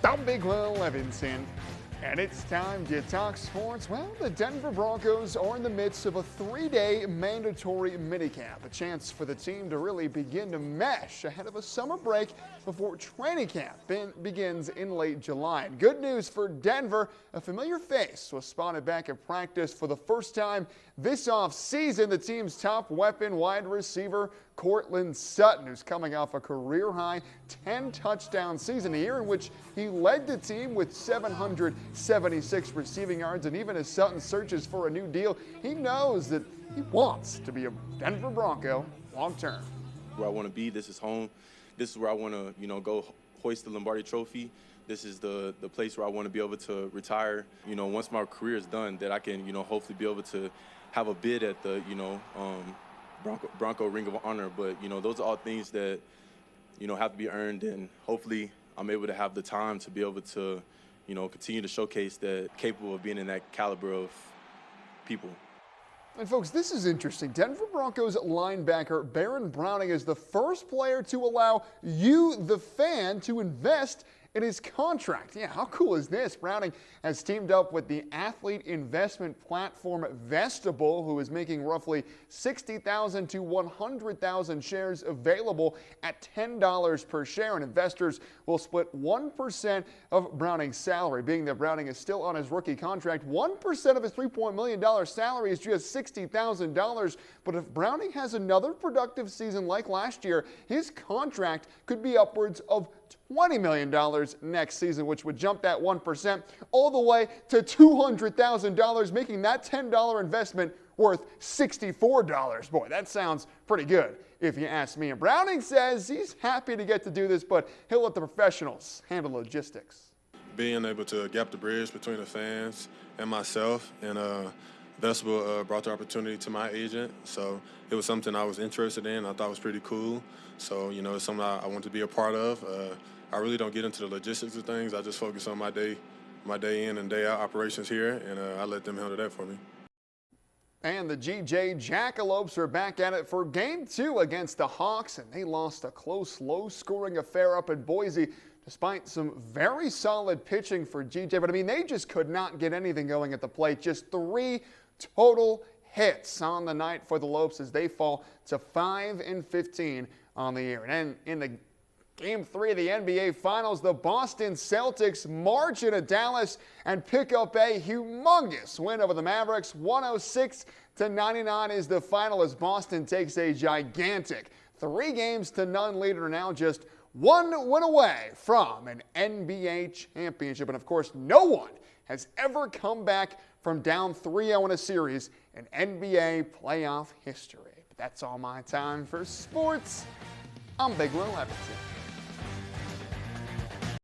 I'm Big Will Levinson, and it's time to talk sports. Well, the Denver Broncos are in the midst of a 3-day mandatory minicamp, a chance for the team to really begin to mesh ahead of a summer break before training camp begins in late July. And good news for Denver, a familiar face was spotted back at practice for the first time this offseason. The team's top weapon, wide receiver Sutton, who's coming off a career-high 10-touchdown season, a year in which he led the team with 776 receiving yards. And even as Sutton searches for a new deal, he knows that he wants to be a Denver Bronco long-term. Where I want to be, this is home. This is where I want to, go hoist the Lombardi Trophy. This is the place where I want to be able to retire. Once my career is done, that I can, hopefully be able to have a bid at the, Bronco Ring of Honor. But, those are all things that, have to be earned, and hopefully I'm able to have the time to be able to, continue to showcase that capable of being in that caliber of people. And folks, this is interesting. Denver Broncos linebacker Baron Browning is the first player to allow you, the fan, to invest in his contract. Yeah, how cool is this? Browning has teamed up with the athlete investment platform Vestable, who is making roughly 60,000 to 100,000 shares available at $10 per share. And investors will split 1% of Browning's salary. Being that Browning is still on his rookie contract, 1% of his $3 million salary is just $60,000. But if Browning has another productive season like last year, his contract could be upwards of $20 million next season, which would jump that 1% all the way to $200,000, making that $10 investment worth $64. Boy, that sounds pretty good if you ask me. And Browning says he's happy to get to do this, but he'll let the professionals handle logistics. Being able to gap the bridge between the fans and myself, and Vestable brought the opportunity to my agent, so it was something I was interested in. I thought it was pretty cool, so it's something I want to be a part of. I really don't get into the logistics of things. I just focus on my day in and day out operations here, and I let them handle that for me. And the GJ Jackalopes are back at it for Game 2 against the Hawks, and they lost a close, low-scoring affair up in Boise, despite some very solid pitching for GJ. But, they just could not get anything going at the plate. Just 3 total hits on the night for the Lopes as they fall to 5-15 on the year. And in the Game 3 of the NBA Finals, the Boston Celtics march into Dallas and pick up a humongous win over the Mavericks. 106-99 is the final as Boston takes a gigantic 3-0 lead and are now just one win away from an NBA championship. And of course, no one has ever come back from down 3-0 in a series in NBA playoff history. But that's all my time for sports. I'm Big Will Levinson.